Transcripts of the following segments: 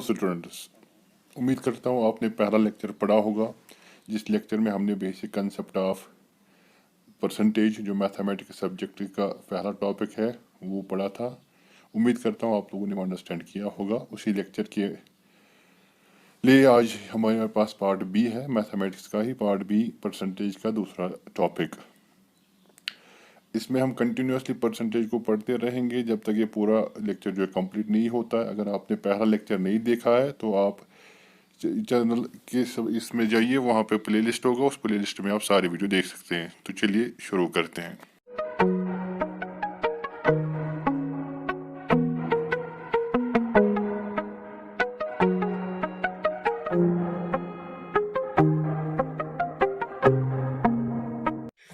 Students, उम्मीद करता हूँ आपने पहला लेक्चर पढ़ा होगा, जिस लेक्चर में हमने बेसिक कंसेप्ट ऑफ परसेंटेज जो मैथमेटिक्स सब्जेक्ट का पहला टॉपिक है वो पढ़ा था। उम्मीद करता हूँ आप लोगों ने अंडरस्टैंड किया होगा। उसी लेक्चर के लिए आज हमारे पास पार्ट बी है, मैथमेटिक्स का ही पार्ट बी, परसेंटेज का दूसरा टॉपिक। इसमें हम कंटिन्यूसली परसेंटेज को पढ़ते रहेंगे जब तक ये पूरा लेक्चर जो है कंप्लीट नहीं होता है। अगर आपने पहला लेक्चर नहीं देखा है तो आप चैनल के सब इसमें जाइए, वहाँ पे प्लेलिस्ट होगा, उस प्लेलिस्ट में आप सारी वीडियो देख सकते हैं। तो चलिए शुरू करते हैं।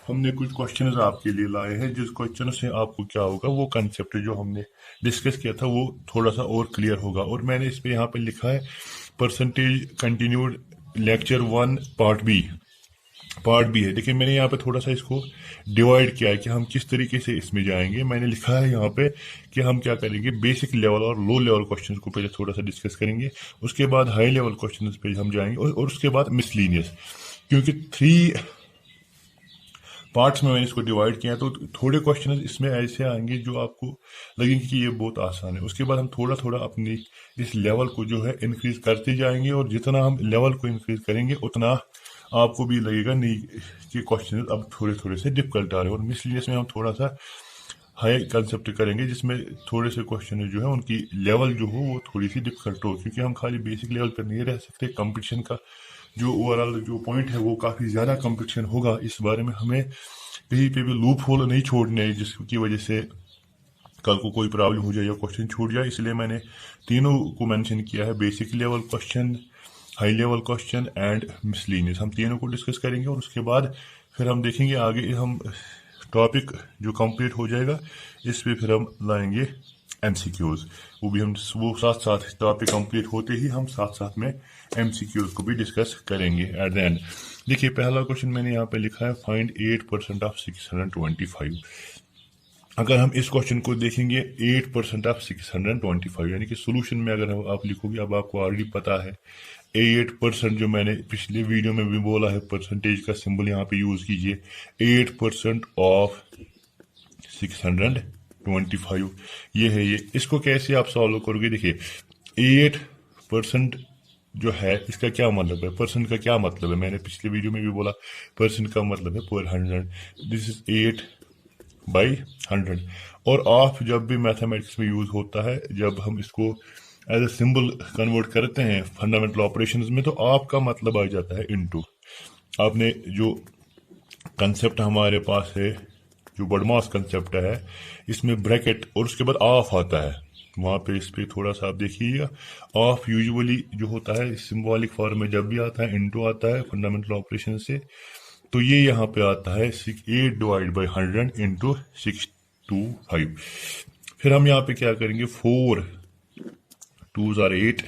हमने कुछ क्वेश्चंस आपके लिए लाए हैं, जिस क्वेश्चन से आपको क्या होगा, वो कंसेप्ट जो हमने डिस्कस किया था वो थोड़ा सा और क्लियर होगा। और मैंने इस पे यहाँ पे लिखा है percentage continued lecture 1 part B है। देखिए मैंने यहाँ पे थोड़ा सा इसको डिवाइड किया है कि हम किस तरीके से इसमें जाएंगे। मैंने लिखा है यहाँ पे कि हम क्या करेंगे, बेसिक लेवल और लो लेवल क्वेश्चंस को पहले थोड़ा सा डिस्कस करेंगे, उसके बाद हाई लेवल क्वेश्चंस पे हम जाएंगे और उसके बाद मिसलीनियस। क्योंकि 3 पार्ट्स में मैंने इसको डिवाइड किया, तो थोड़े क्वेश्चन इसमें ऐसे आएंगे जो आपको लगेंगे कि ये बहुत आसान है। उसके बाद हम थोड़ा थोड़ा अपनी इस लेवल को जो है इंक्रीज करते जाएंगे, और जितना हम लेवल को इंक्रीज करेंगे उतना आपको भी लगेगा नहीं कि क्वेश्चन अब थोड़े थोड़े से डिफिकल्ट आ रहे हैं। और मिसलिनियस में हम थोड़ा सा हाई कंसेप्ट करेंगे, जिसमें थोड़े से क्वेश्चन जो है उनकी लेवल जो हो वो थोड़ी सी डिफिकल्ट हो, क्योंकि हम खाली बेसिक लेवल पर नहीं रह सकते। कंपटीशन का जो ओवरऑल जो पॉइंट है वो काफ़ी ज़्यादा कंपटीशन होगा। इस बारे में हमें कहीं पे भी लूप होल नहीं छोड़ने हैं, जिसकी वजह से कल को कोई प्रॉब्लम हो जाए या क्वेश्चन छूट जाए। इसलिए मैंने तीनों को मेंशन किया है, basic level question, high level question and miscellaneous. हम तीनों को डिस्कस करेंगे और उसके बाद फिर हम देखेंगे आगे हम टॉपिक जो कंप्लीट हो जाएगा इस पे फिर हम लाएंगे MCQs। वो साथ साथ टॉपिक कंप्लीट होते ही हम साथ साथ में MCQs को भी डिस्कस करेंगे एट द एंड। देखिए पहला क्वेश्चन मैंने यहाँ पे लिखा है, फाइंड 8% ऑफ 625। अगर हम इस क्वेश्चन को देखेंगे 8% ऑफ 625, यानी कि सोल्यूशन में अगर आप लिखोगे, अब आपको ऑलरेडी पता है 8% जो मैंने पिछले वीडियो में भी बोला है, परसेंटेज का सिंबल यहाँ पे यूज कीजिए। 8% ऑफ 625 ये है। ये इसको कैसे आप सॉल्व करोगे? देखिए 8% जो है इसका क्या मतलब है, परसेंट का क्या मतलब है, मैंने पिछले वीडियो में भी बोला परसेंट का मतलब है पर 100। This is 8/100। और ऑफ जब भी मैथमेटिक्स में यूज होता है, जब हम इसको एज ए सिंबल कन्वर्ट करते हैं फंडामेंटल ऑपरेशंस में, तो ऑफ का मतलब आ जाता है इनटू। आपने जो कंसेप्ट हमारे पास है, जो बडमास कंसेप्ट है, इसमें ब्रैकेट और उसके बाद ऑफ आता है। वहाँ पे इस पे थोड़ा सा आप देखिएगा, ऑफ यूजुअली जो होता है सिंबॉलिक फॉर्म में जब भी आता है इनटू आता है फंडामेंटल ऑपरेशन से, तो ये यहाँ पे आता है 8/100 इंटू 625। फिर हम यहाँ पे क्या करेंगे, 4 2s are 8,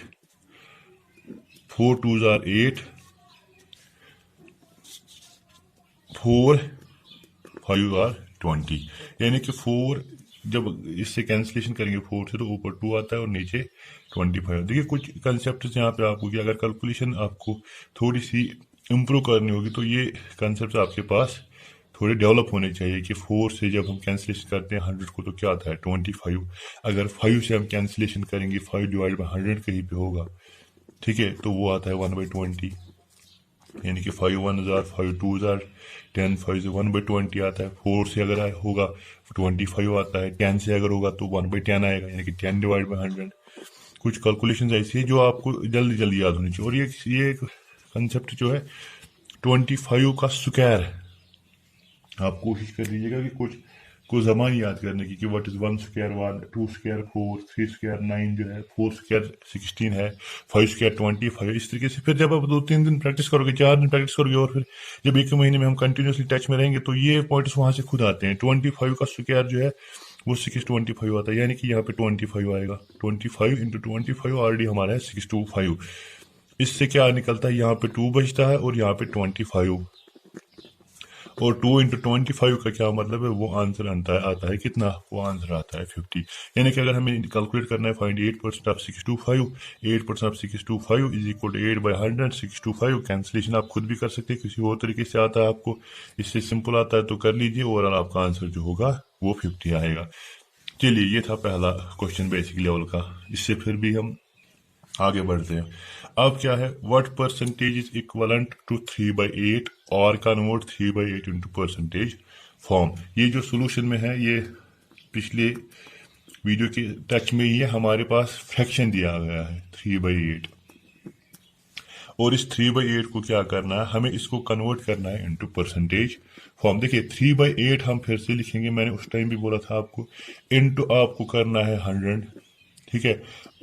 4 2s are 8, 4 5 are 20, यानी कि 4 जब इससे कैंसिलेशन करेंगे 4 से, तो ऊपर 2 आता है और नीचे 25। देखिए कुछ कंसेप्ट यहाँ पे आपको कि अगर कैलकुलेशन आपको थोड़ी सी इम्प्रूव करनी होगी तो ये कंसेप्ट आपके पास थोड़े डेवलप होने चाहिए कि 4 से जब हम कैंसिलेशन करते हैं 100 को तो क्या आता है 25। अगर 5 से हम कैंसिलेशन करेंगे 5/100 कहीं पे होगा, ठीक है, तो वो आता है 1/20, यानी कि 5 1s are 5 2s are 10, 5 से 1/20 आता है। 4 से अगर होगा 25 आता है, 10 से अगर होगा तो 1/10 आएगा, यानी कि 10/100। कुछ कैलकुलेशन ऐसी है जो आपको जल्दी जल्दी याद होनी चाहिए। और ये कंसेप्ट जो है 25 का स्क्वायर, आप कोशिश कर लीजिएगा कि कुछ जमान याद करने की, कि what is 1 square 1, 2 square 4, 3 square 9 जो है, 4 स्क्वायर 16 है, 5 स्क्वायर 25। इस तरीके से फिर जब आप 2-3 दिन प्रैक्टिस करोगे, 4 दिन प्रैक्टिस करोगे, और फिर जब 1 महीने में हम कंटिन्यूसली टच में रहेंगे, तो ये पॉइंट्स वहां से खुद आते हैं। 25 का स्क्वायर जो है वो 625 आता है, यानी कि यहाँ पे 25 आएगा। 25 इंटू 25 ऑलरेडी हमारा है 625। इससे क्या निकलता है, यहाँ पे 2 बचता है और यहाँ पे 25। और 2 × 25 का क्या मतलब है, वो आंसर आता है कितना, वो आंसर आता है 50। यानी कि अगर हमें कैलकुलेट करना है find 8% of 625, 8% of 625 is equal to 8/100, 625 cancellation आप खुद भी कर सकते हैं, किसी और तरीके से आता है आपको, इससे सिंपल आता है तो कर लीजिए, और आपका आंसर जो होगा वो 50 आएगा। चलिए ये था पहला क्वेश्चन बेसिक लेवल का। इससे फिर भी हम आगे बढ़ते हैं। अब क्या है, what percentage is equivalent to 3/8 और कन्वर्ट 3/8 इंटू परसेंटेज फॉर्म। ये जो सोल्यूशन में है, ये पिछले वीडियो के टच में ही है, हमारे पास फ्रैक्शन दिया गया है 3/8, और इस 3/8 को क्या करना है, हमें इसको कन्वर्ट करना है इनटू परसेंटेज फॉर्म। देखिए 3/8 हम फिर से लिखेंगे, मैंने उस टाइम भी बोला था आपको, इनटू आपको करना है 100, ठीक है,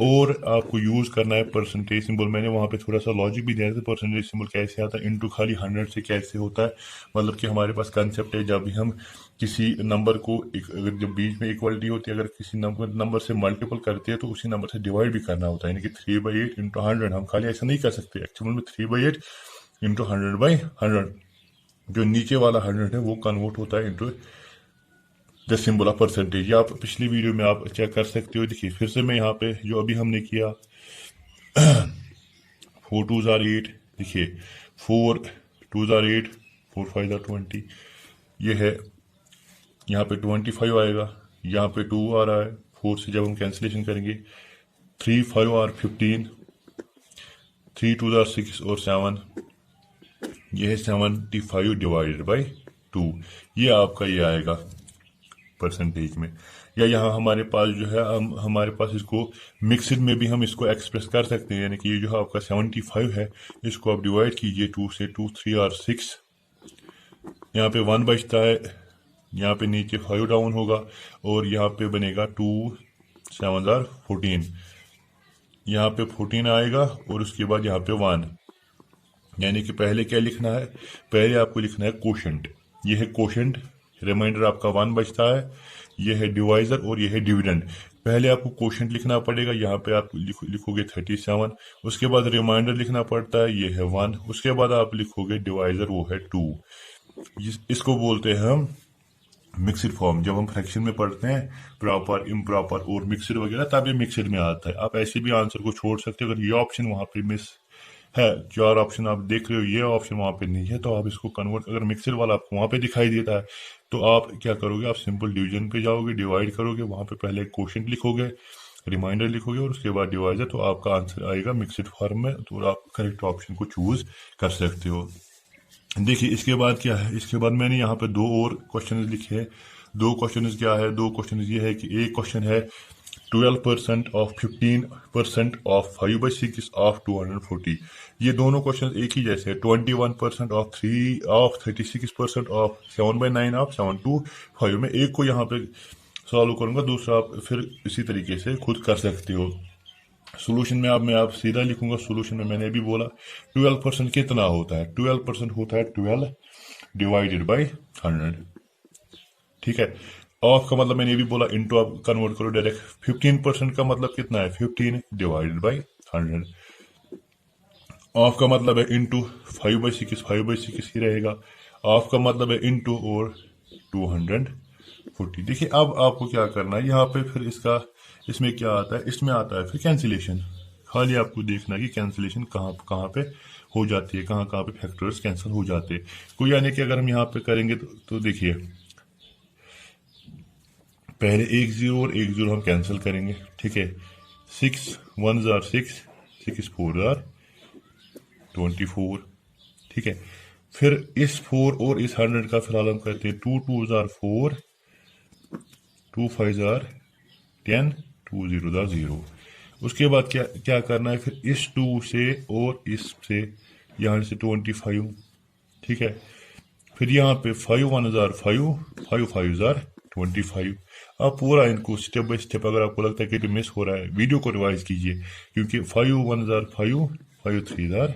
और आपको यूज करना है परसेंटेज सिंबल। मैंने वहां पे थोड़ा सा लॉजिक भी दिया था, परसेंटेज सिंबल कैसे आता है, इनटू खाली 100 से कैसे होता है, मतलब कि हमारे पास कंसेप्ट है, जब भी हम किसी नंबर को अगर जब बीच में इक्वलिटी होती है, अगर किसी नंबर से मल्टीपल करते हैं तो उसी नंबर से डिवाइड भी करना होता है, यानी कि 3/8 इंटू 100। हम खाली ऐसा नहीं कर सकते, एक्चुअल में 3/8 इंटू 100/100, जो नीचे वाला 100 है वो कन्वर्ट होता है into the symbol of percentage. आप पिछली वीडियो में आप चेक कर सकते हो। देखिए फिर से मैं यहाँ पे जो अभी हमने किया 4 2s are 8, देखिए 4 2s are 8, 4 5s are 20, ये है, यहाँ पे 25 आएगा, यहाँ पे 2 आ रहा है, 4 से जब हम कैंसिलेशन करेंगे 3 5 और 15, 3 2s are 6 और 7, ये है 75 डिवाइडेड बाई 2, ये आपका ये आएगा परसेंटेज में। या यहाँ हमारे पास जो है, हमारे पास इसको मिक्सड में भी हम इसको एक्सप्रेस कर सकते हैं, यानी कि ये जो है आपका 75 है, इसको आप डिवाइड कीजिए 2 से, 2 3 और 6, यहाँ पे 1 बचता है, यहाँ पे नीचे 5 डाउन होगा, और यहाँ पे बनेगा 2 7 are 14, यहाँ पे 14 आएगा, और उसके बाद यहाँ पे 1, यानी कि पहले क्या लिखना है, पहले आपको लिखना है कोशेंट, ये है कोशेंट, रिमाइंडर आपका 1 बचता है, ये है डिवाइजर और ये है डिविडेंड। पहले आपको कोशेंट लिखना पड़ेगा, यहाँ पे आप लिखोगे 37, उसके बाद रिमाइंडर लिखना पड़ता है, ये है 1, उसके बाद आप लिखोगे डिवाइजर, वो है 2। इसको बोलते हैं हम मिक्सड फॉर्म। जब हम फ्रैक्शन में पढ़ते हैं प्रॉपर, इम्प्रॉपर और मिक्सड वगैरह, तब ये मिक्सड में आता है। आप ऐसे भी आंसर को छोड़ सकते हो, अगर ये ऑप्शन वहां पे मिस है, 4 ऑप्शन आप देख रहे हो, ये ऑप्शन वहां पे नहीं है, तो आप इसको कन्वर्ट, अगर मिक्सर वाला आपको वहां पे दिखाई देता है तो आप क्या करोगे, आप सिंपल डिवीजन पे जाओगे, डिवाइड करोगे, वहां पे पहले क्वोशिएंट लिखोगे, रिमाइंडर लिखोगे, और उसके बाद डिवाइजर, तो आपका आंसर आएगा मिक्सड फॉर्म में, तो आप करेक्ट ऑप्शन को चूज कर सकते हो। देखिए इसके बाद क्या है, इसके बाद मैंने यहाँ पे 2 और क्वेश्चन लिखे हैं। 2 क्वेश्चन क्या है, 2 क्वेश्चन ये है कि एक क्वेश्चन है 12% ऑफ 15% ऑफ 5/6 ऑफ 240। ये दोनों क्वेश्चन एक ही जैसे है, 21% ऑफ 36% ऑफ 7/9 ऑफ 725 में। एक को यहाँ पे सॉल्व करूंगा, दूसरा आप फिर इसी तरीके से खुद कर सकते हो। सोल्यूशन में मैं आप सीधा लिखूंगा, सोल्यूशन में मैंने भी बोला 12% कितना होता है, 12% होता है 12 डिवाइडेड बाई 100, ठीक है। ऑफ का मतलब मैंने ये भी बोला, इंटू आप कन्वर्ट करो डायरेक्ट। 15% का मतलब कितना है, 15 डिवाइडेड बाई 100। ऑफ का मतलब है इंटू 5/6, 5/6 ही रहेगा। ऑफ का मतलब है इंटू और 240। देखिए अब आपको क्या करना है, यहाँ पे फिर इसमें क्या आता है, इसमें आता है फिर कैंसिलेशन। खाली आपको देखना है कि कैंसिलेशन कहाँ पे हो जाती है, कहाँ पे फैक्टर्स कैंसिल हो जाते हैं। कोई यानी कि अगर हम यहाँ पे करेंगे तो देखिए पहले 1 0 और 1 0 हम कैंसिल करेंगे, ठीक है। 6 1s are 6, 6 4s are 24, ठीक है। फिर इस 4 और इस 100 का फिलहाल हम करते हैं 2 2s are 4, 2 5s are 10, 2 0s are 0। उसके बाद क्या करना है, फिर इस 2 से और इससे यहाँ से 25, ठीक है। फिर यहाँ पे 5 1s are 5, 5 5s are 25। आप पूरा इनको स्टेप बाय स्टेप, अगर आपको लगता है कि मिस हो रहा है, वीडियो को रिवाइज कीजिए, क्योंकि 5 1s are 5, 5 3s are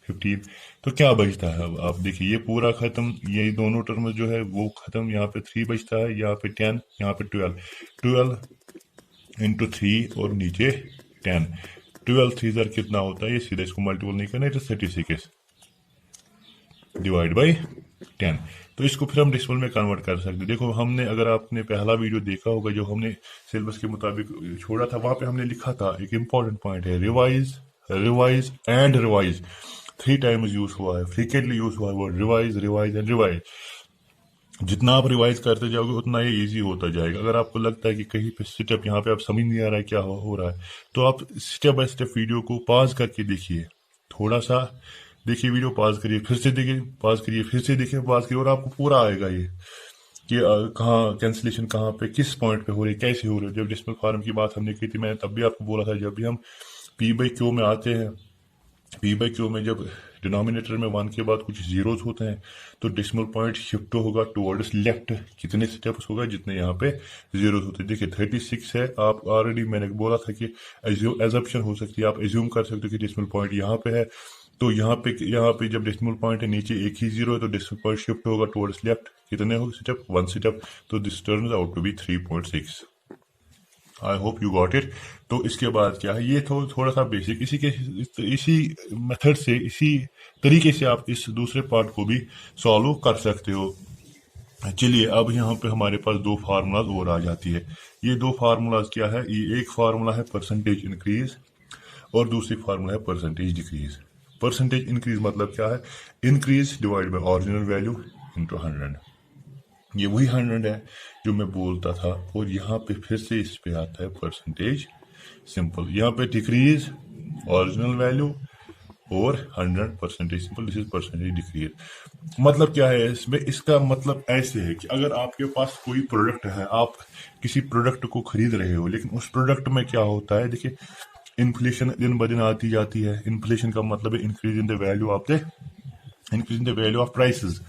15। तो क्या बचता है, अब आप देखिए ये पूरा खत्म, ये दोनों टर्म जो है वो खत्म, यहाँ पे 3 बचता है, यहाँ पे 10, यहाँ पे 12 इंटू 3 और नीचे 10। 12 3s कितना होता है, ये सीधा इसको मल्टीपल नहीं करना, 36 डिवाइड बाई 10। तो इसको फिर हम डेसिमल में कन्वर्ट कर सकते हैं। देखो हमने, अगर आपने पहला वीडियो देखा होगा जो हमने सिलेबस के मुताबिक छोड़ा था, वहां पे हमने लिखा था एक इंपॉर्टेंट पॉइंट है, revise revise and revise 3 times use हुआ है, फ्रीक्वेंटली यूज हुआ है वो रिवाइज रिवाइज एंड रिवाइज। जितना आप रिवाइज करते जाओगे उतना ये इजी होता जाएगा। अगर आपको लगता है कि कहीं पे स्टेप यहाँ पे आप समझ नहीं आ रहा है क्या हो रहा है, तो आप स्टेप बाय स्टेप वीडियो को पॉज करके देखिए, थोड़ा सा देखिए वीडियो, पॉज करिए, फिर से देखिए, पॉज करिए, फिर से देखिए, पॉज करिए, और आपको पूरा आएगा ये कि कहाँ कैंसिलेशन, कहाँ पे किस पॉइंट पे हो रही है, कैसे हो रही है। जब डेसिमल फॉर्म की बात हमने की थी, मैंने तब भी आपको बोला था, जब भी हम पी बाई क्यू में आते हैं, पी बाई क्यू में जब डिनोमिनेटर में 1 के बाद कुछ जीरोस होते हैं, तो डेसिमल पॉइंट शिफ्ट होगा टुवर्ड्स लेफ्ट, कितने स्टेप्स होगा जितने यहाँ पे जीरोस होते हैं। देखिए 36 है, आप ऑलरेडी मैंने बोला था कि एजम्पशन हो सकती है, आप एज्यूम कर सकते हो कि डेसिमल पॉइंट यहाँ पे है, तो यहाँ पे जब डेसिमल पॉइंट है नीचे एक ही जीरो है, तो डेसिमल पॉइंट शिफ्ट होगा टुवर्ड्स लेफ्ट, कितने हो स्टेप, 1 स्टेप, तो this turns out to be 3.6। I hope you got it. तो इसके बाद क्या है, ये थोड़ा सा बेसिक, इसी मेथड से, इसी तरीके से आप इस दूसरे पार्ट को भी सॉल्व कर सकते हो। चलिए अब यहाँ पे हमारे पास 2 फार्मूलाज और आ जाती है। ये 2 फार्मूलाज क्या है, ये एक फार्मूला है परसेंटेज इंक्रीज और दूसरी फार्मूला है परसेंटेज डिक्रीज। परसेंटेज इंक्रीज मतलब क्या है, increase divide by original value into 100। ये वही 100 है जो मैं बोलता था, और यहाँ पे फिर से इस पे आता है परसेंटेज सिंपल। यहाँ पे डिक्रीज ओरिजिनल वैल्यू और 100 percentage simple, this is percentage decrease. मतलब क्या है इसमें, इसका मतलब ऐसे है कि अगर आपके पास कोई प्रोडक्ट है, आप किसी प्रोडक्ट को खरीद रहे हो, लेकिन उस प्रोडक्ट में क्या होता है, देखिए इन्फ्लेशन दिन ब दिन आती जाती है। इन्फ्लेशन का मतलब है increase in the value of the, increase in the value of prices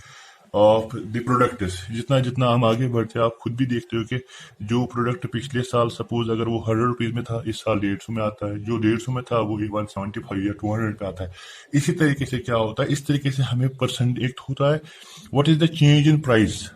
of the product. जितना जितना हम आगे बढ़ते हैं, आप खुद भी देखते हो कि जो प्रोडक्ट पिछले साल सपोज अगर वो 100 रुपीज में था, इस साल 150 में आता है, जो 150 में था वो 175 या 200 पे आता है। इसी तरीके से क्या होता है, इस तरीके से हमें परसेंट एक होता है, what is the change in price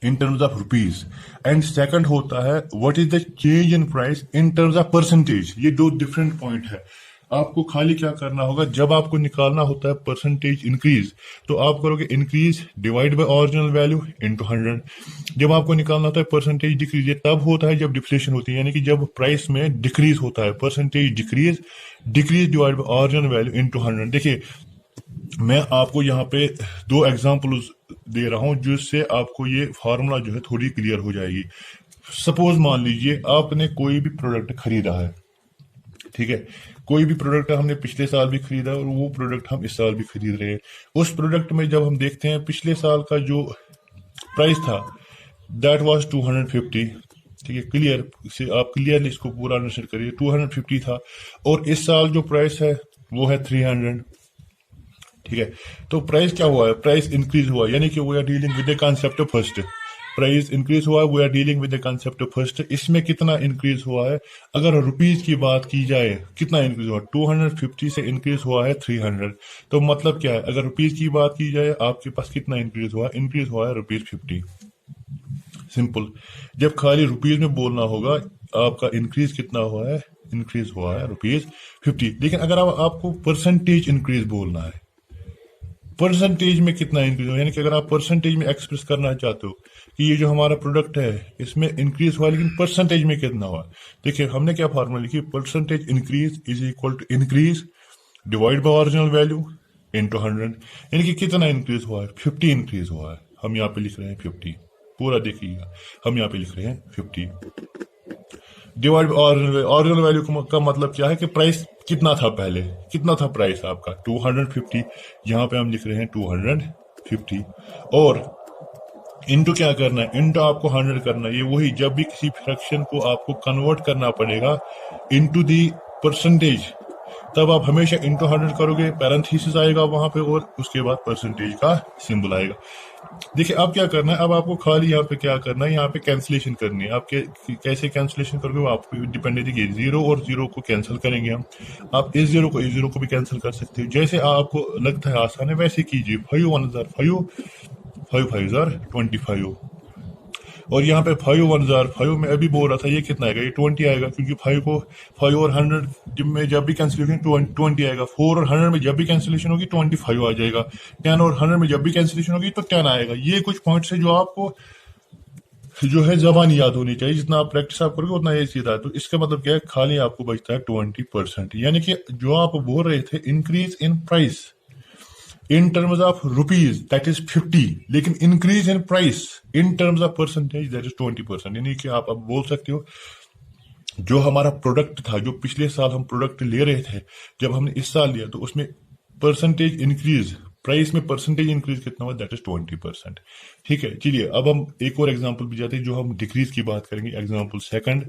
in terms of rupees, and second होता है what is the change in price in terms of percentage. ये 2 डिफरेंट पॉइंट है। आपको खाली क्या करना होगा, जब आपको निकालना होता है परसेंटेज इंक्रीज, तो आप करोगे increase divide by original value into 100। जब आपको निकालना होता है परसेंटेज डिक्रीज, ये तब होता है जब डिफ्लेशन होती है, यानी कि जब प्राइस में डिक्रीज होता है, percentage decrease, decrease divide by original value into 100। देखिए मैं आपको यहाँ पे 2 एग्जांपल्स दे रहा हूं जिससे आपको ये फार्मूला जो है थोड़ी क्लियर हो जाएगी। सपोज मान लीजिए आपने कोई भी प्रोडक्ट खरीदा है, ठीक है, कोई भी प्रोडक्ट हमने पिछले साल भी खरीदा और वो प्रोडक्ट हम इस साल भी खरीद रहे हैं। उस प्रोडक्ट में जब हम देखते हैं पिछले साल का जो प्राइस था दैट वाज 250, ठीक है, क्लियर से आप क्लियरली इसको पूरा अंडरस्टैंड करिए, 250 था, और इस साल जो प्राइस है वो है 300, ठीक है। तो प्राइस क्या हुआ है, प्राइस इंक्रीज हुआ, यानी कि we are dealing with the concept of first, price increase हुआ है, we are dealing with the concept of first. इसमें कितना इंक्रीज हुआ है, अगर रुपीज की बात की जाए कितना इंक्रीज हुआ, 250 से इंक्रीज हुआ है 300। तो मतलब क्या है, अगर रुपीज की बात की जाए आपके पास कितना इंक्रीज हुआ, इंक्रीज हुआ है ₹50। सिंपल। जब खाली रुपीज में बोलना होगा आपका इंक्रीज कितना हुआ है, इंक्रीज हुआ है ₹50। लेकिन अगर आपको परसेंटेज इंक्रीज बोलना है, परसेंटेज में कितना इंक्रीज हुआ, यानी कि अगर आप परसेंटेज में एक्सप्रेस करना चाहते हो कि ये जो हमारा प्रोडक्ट है इसमें इंक्रीज हुआ, लेकिन परसेंटेज में कितना हुआ, देखिए हमने क्या फार्मूला लिखी, percentage increase is equal to increase divide by original value into 100। यानी कि कितना इंक्रीज हुआ है, 50 इंक्रीज हुआ है। हम यहाँ पे लिख रहे हैं 50, पूरा देखिएगा, हम यहाँ पे लिख रहे हैं 50 डिवाइड बाय ओरिजिनल वैल्यू का मतलब क्या है कि प्राइस कितना था, पहले कितना था प्राइस आपका 250, यहाँ पे हम लिख रहे हैं 250, और इनटू क्या करना है, इनटू आपको 100 करना है। ये वही, जब भी किसी फ्रैक्शन को आपको कन्वर्ट करना पड़ेगा इनटू दी परसेंटेज, तब आप हमेशा इनटू 100 करोगे, पैरेंथेसिस आएगा वहां पे, और उसके बाद परसेंटेज का सिंबल आएगा। देखिए अब क्या करना है, अब आपको खाली यहाँ पे क्या करना है, यहाँ पे कैंसिलेशन करनी है। आप कैसे कैंसिलेशन करोगे वो आपको डिपेंड है, देखिए 0 और 0 को कैंसिल करेंगे हम, आप इस 0 को भी कैंसिल कर सकते हो, जैसे आपको लगता है आसान है वैसे कीजिए। 5 1 5 5 5 25, और यहाँ पे 5 में अभी बोल रहा था ये कितना आएगा, ये 20 आएगा, क्योंकि 5 और 100 में जब भी कैंसिलेशन 20 आएगा, 4 और 100 में जब भी कैंसिलेशन होगी 25 आ जाएगा, 10 और 100 में जब भी कैंसिलेशन होगी तो 10 आएगा। ये कुछ पॉइंट्स है जो आपको जो है जबानी याद होनी चाहिए, जितना आप प्रैक्टिस आप करोगे उतना ये सीधा है। तो इसका मतलब क्या है, खाली आपको बचता है 20%, यानी कि जो आप बोल रहे थे increase in price in terms of rupees that is 50, लेकिन increase in price in terms of percentage that is 20%। यानी कि आप अब बोल सकते हो जो हमारा प्रोडक्ट था, जो पिछले साल हम प्रोडक्ट ले रहे थे, जब हमने इस साल लिया तो उसमें परसेंटेज इंक्रीज, प्राइस में परसेंटेज इंक्रीज कितना हुआ, दैट इज 20%। ठीक है, चलिए अब हम एक और एग्जांपल भी जाते हैं, जो हम डिक्रीज की बात करेंगे। एग्जांपल सेकंड,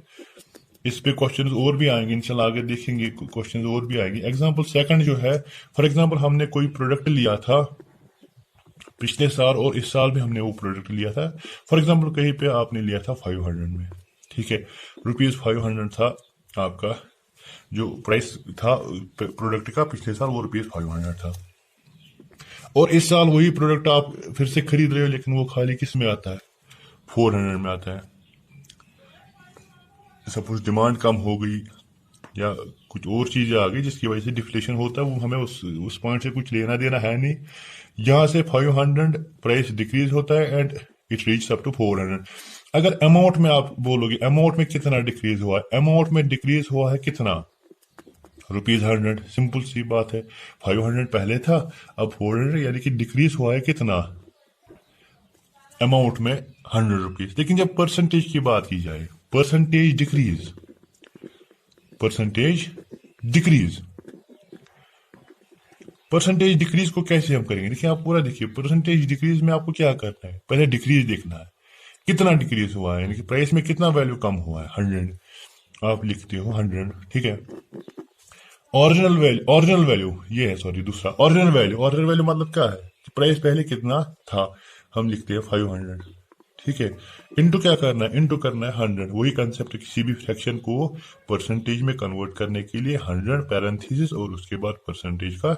इस पे क्वेश्चंस और भी आएंगे इंशाल्लाह, आगे देखेंगे क्वेश्चंस और भी आएंगे। एग्जांपल सेकंड जो है, फॉर एग्जांपल हमने कोई प्रोडक्ट लिया था पिछले साल और इस साल में हमने वो प्रोडक्ट लिया था। फॉर एग्जांपल कहीं पे आपने लिया था 500 में, ठीक है, ₹500 था आपका जो प्राइस था प्रोडक्ट का पिछले साल, वो ₹500 था। और इस साल वही प्रोडक्ट आप फिर से खरीद रहे हो, लेकिन वो खाली किस में आता है, 400 में आता है। सपोज डिमांड कम हो गई या कुछ और चीजें आ गई जिसकी वजह से डिफ्लेशन होता है, वो हमें उस पॉइंट से कुछ लेना देना है नहीं। यहां से 500 प्राइस डिक्रीज होता है and it reach up to 400। अगर अमाउंट में आप बोलोगे अमाउंट में कितना डिक्रीज हुआ है, अमाउंट में डिक्रीज हुआ है कितना, ₹100। सिंपल सी बात है, 500 पहले था अब 400, यानी कि डिक्रीज हुआ है कितना अमाउंट में, ₹100। लेकिन जब परसेंटेज की बात की जाए, percentage decrease, percentage decrease, percentage decrease को कैसे हम करेंगे, देखिए आप पूरा देखिए। परसेंटेज डिक्रीज में आपको क्या करना है, पहले डिक्रीज देखना है, कितना डिक्रीज हुआ है, यानी कि प्राइस में कितना वैल्यू कम हुआ है, 100 आप लिखते हो 100, ठीक है। ओरिजिनल वैल्यू ये है, सॉरी दूसरा ओरिजिनल वैल्यू मतलब क्या है, प्राइस पहले कितना था, हम लिखते हैं 500, ठीक है। इनटू क्या करना है, इनटू करना है 100। वही कंसेप्ट, किसी भी फ्रैक्शन को परसेंटेज में कन्वर्ट करने के लिए 100 पैरेंथेसिस और उसके बाद परसेंटेज का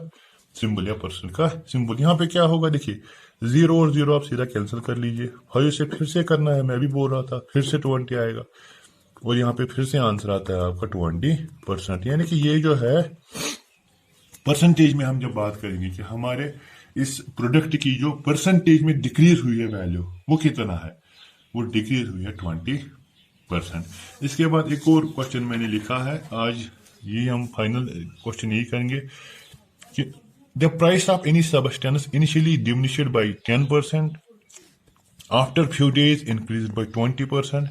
सिंबल या परसेंट का सिंबल। यहाँ पे क्या होगा, देखिए 0 और 0 आप सीधा कैंसिल कर लीजिए, 5 से फिर से करना है, मैं भी बोल रहा था, फिर से 20 आएगा और यहाँ पे फिर से आंसर आता है आपका 20%। यानी कि ये जो है परसेंटेज में हम जब बात करेंगे कि हमारे इस प्रोडक्ट की जो परसेंटेज में डिक्रीज हुई है वैल्यू, वो कितना है, वो डिक्रीज हुई है 20%। इसके बाद एक और क्वेश्चन मैंने लिखा है, आज ये हम फाइनल क्वेश्चन यही करेंगे कि the price of any substance initially diminished by 10%, after few days increase by 20%,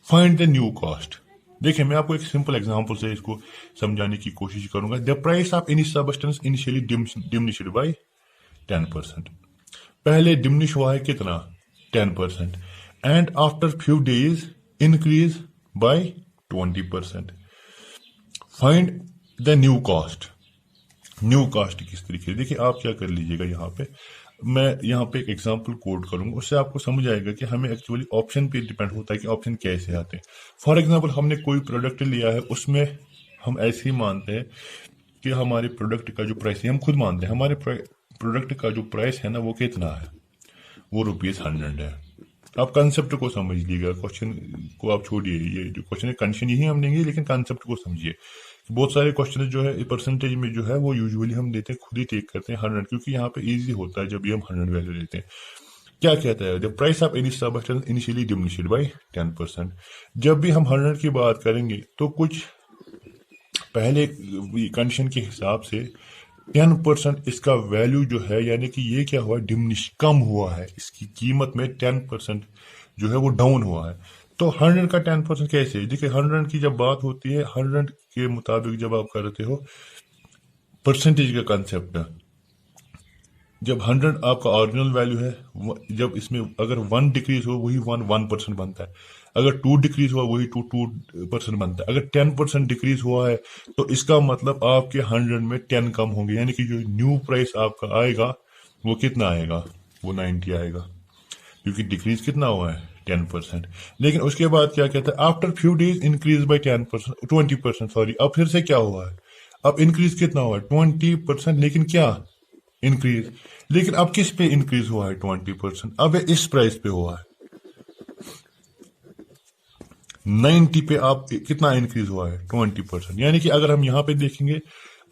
find the new cost. देखिए मैं आपको एक सिंपल एग्जांपल से इसको समझाने की कोशिश करूंगा। The price of any substance initially diminished by 10%, पहले डिमिनिश हुआ है कितना, 10%, and after few days increase by 20%, find the new cost. New cost किस तरीके से, देखिए आप क्या कर लीजिएगा, यहाँ पे मैं यहाँ पे एक एग्जांपल कोड करूंगा, उससे आपको समझ आएगा कि हमें एक्चुअली ऑप्शन पे डिपेंड होता है कि ऑप्शन कैसे आते हैं। फॉर एग्जांपल हमने कोई प्रोडक्ट लिया है, उसमें हम ऐसे ही मानते हैं कि हमारे प्रोडक्ट का जो प्राइस है, हम खुद मानते हैं हमारे प्रोडक्ट का जो प्राइस है ना वो कितना है, वो ₹100 है। आप कंसेप्ट को समझ लीजिएगा, क्वेश्चन को आप छोड़िए, ये जो क्वेश्चन है कंडीशन यही हम देंगे, लेकिन कंसेप्ट को समझिए। बहुत सारे क्वेश्चन जो है परसेंटेज में जो है वो यूजुअली हम देते हैं, खुद ही टेक करते हैं 100, क्योंकि यहाँ पे इजी होता है जब भी हम 100 वैल्यू लेते हैं। क्या कहता है, the price of any substance initially diminished by 10%। जब भी हम 100 की बात करेंगे तो कुछ पहले कंडीशन के हिसाब से 10% इसका वैल्यू जो है, यानी कि ये क्या हुआ, डिमिनिश, कम हुआ है, इसकी कीमत में 10% जो है वो डाउन हुआ है। तो 100 का 10% कैसे, देखिए 100 की जब बात होती है, 100 के मुताबिक जब आप करते हो परसेंटेज का कंसेप्ट, जब 100 आपका ओरिजिनल वैल्यू है, जब इसमें अगर 1 डिक्रीज हो वही 1% बनता है, अगर 2 डिक्रीज हुआ वही 2% बनता है, अगर 10% डिक्रीज हुआ है तो इसका मतलब आपके 100 में 10 कम होंगे, यानी कि जो न्यू प्राइस आपका आएगा वो कितना आएगा, वो 90 आएगा, क्योंकि डिक्रीज कितना हुआ है, 10%। लेकिन उसके बाद क्या कहता है, after few days increase by 20%, sorry, अब फिर से क्या हुआ है, अब इंक्रीज कितना हुआ है, 20%, लेकिन क्या इंक्रीज, लेकिन अब किस पे इंक्रीज हुआ है, 20%, अब इस प्राइस पे हुआ है, 90 पे आप कितना इंक्रीज हुआ है 20%। यानी कि अगर हम यहाँ पे देखेंगे,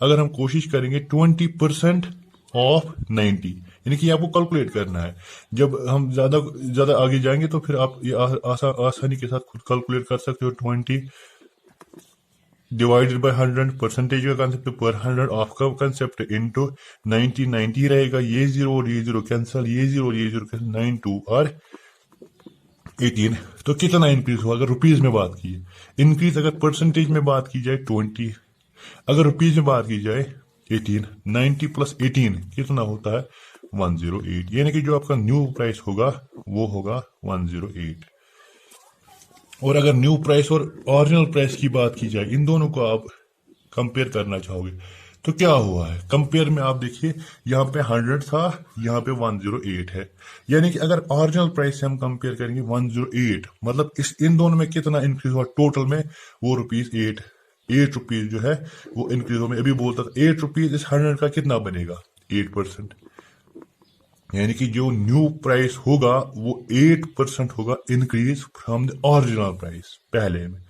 अगर हम कोशिश करेंगे 20% ऑफ 90, यानी कि आपको कैलकुलेट करना है। जब हम ज्यादा ज्यादा आगे जाएंगे तो फिर आप ये आसानी के साथ खुद कैलकुलेट कर सकते हो। 20 डिवाइडेड बाय 100, परसेंटेज का कंसेप्ट पर 100 ऑफ का कंसेप्ट इनटू 90, 90 रहेगा, ये जीरो और ये जीरो कैंसिल, ये जीरो और ये जीरो कैंसिल, 9 2 और 18। तो कितना इंक्रीज हुआ अगर रुपीज में बात की जाए? इंक्रीज अगर परसेंटेज में बात की जाए 20, अगर रुपीज में बात की जाए 18, 90 प्लस 18 कितना होता है 108। यानी कि जो आपका न्यू प्राइस होगा वो होगा 108। और अगर न्यू प्राइस और ओरिजिनल प्राइस की बात की जाए, इन दोनों को आप कंपेयर करना चाहोगे तो क्या हुआ है कंपेयर में? आप देखिए यहाँ पे 100 था, यहाँ पे 108 है। यानी कि अगर ओरिजिनल प्राइस से हम कंपेयर करेंगे 108, मतलब इस इन दोनों में कितना इंक्रीज हुआ टोटल में? वो ₹8 जो है वो इंक्रीज हुआ। मैं अभी बोलता था ₹8 इस 100 का कितना बनेगा? 8%। यानी कि जो न्यू प्राइस होगा वो 8% होगा increase from the original price पहले में।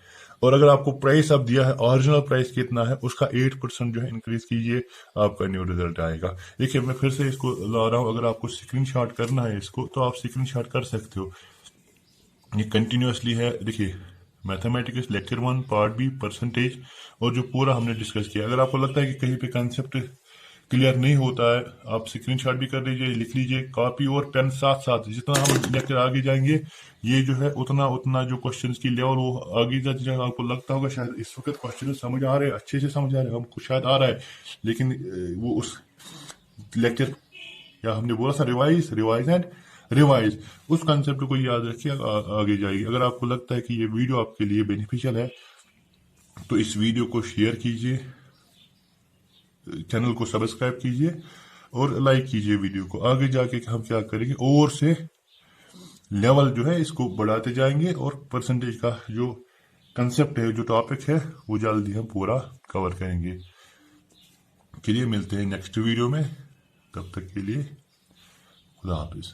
और अगर आपको प्राइस अब दिया है, ओरिजिनल प्राइस कितना है उसका 8% जो है इंक्रीज कीजिए, आपका न्यू रिजल्ट आएगा। देखिए मैं फिर से इसको ला रहा हूं, अगर आपको स्क्रीनशॉट करना है इसको तो आप स्क्रीनशॉट कर सकते हो। ये कंटिन्यूअसली है, देखिए mathematics lecture 1 part B percentage, और जो पूरा हमने डिस्कस किया। अगर आपको लगता है कि कहीं पे कंसेप्ट क्लियर नहीं होता है, आप स्क्रीनशॉट भी कर लीजिए, लिख लीजिए, कॉपी और पेन साथ साथ। जितना हम लेक्चर आगे जाएंगे ये जो है उतना उतना जो क्वेश्चंस की लेवल वो आगे जाते जाएगा। आपको लगता होगा शायद इस वक्त क्वेश्चन समझ आ रहे हैं, अच्छे से समझ आ रहे हैं, हमको शायद आ रहा है, लेकिन वो उस लेक्चर या हमने बोला था रिवाइज रिवाइज एंड रिवाइज, उस कंसेप्ट को याद रखिए आगे जाएगी। अगर आपको लगता है कि ये वीडियो आपके लिए बेनिफिशियल है तो इस वीडियो को शेयर कीजिए, चैनल को सब्सक्राइब कीजिए और लाइक कीजिए वीडियो को। आगे जाके हम क्या करेंगे और से लेवल जो है इसको बढ़ाते जाएंगे और परसेंटेज का जो कंसेप्ट है, जो टॉपिक है, वो जल्दी हम पूरा कवर करेंगे। चलिए मिलते हैं नेक्स्ट वीडियो में, तब तक के लिए खुदा हाफिज।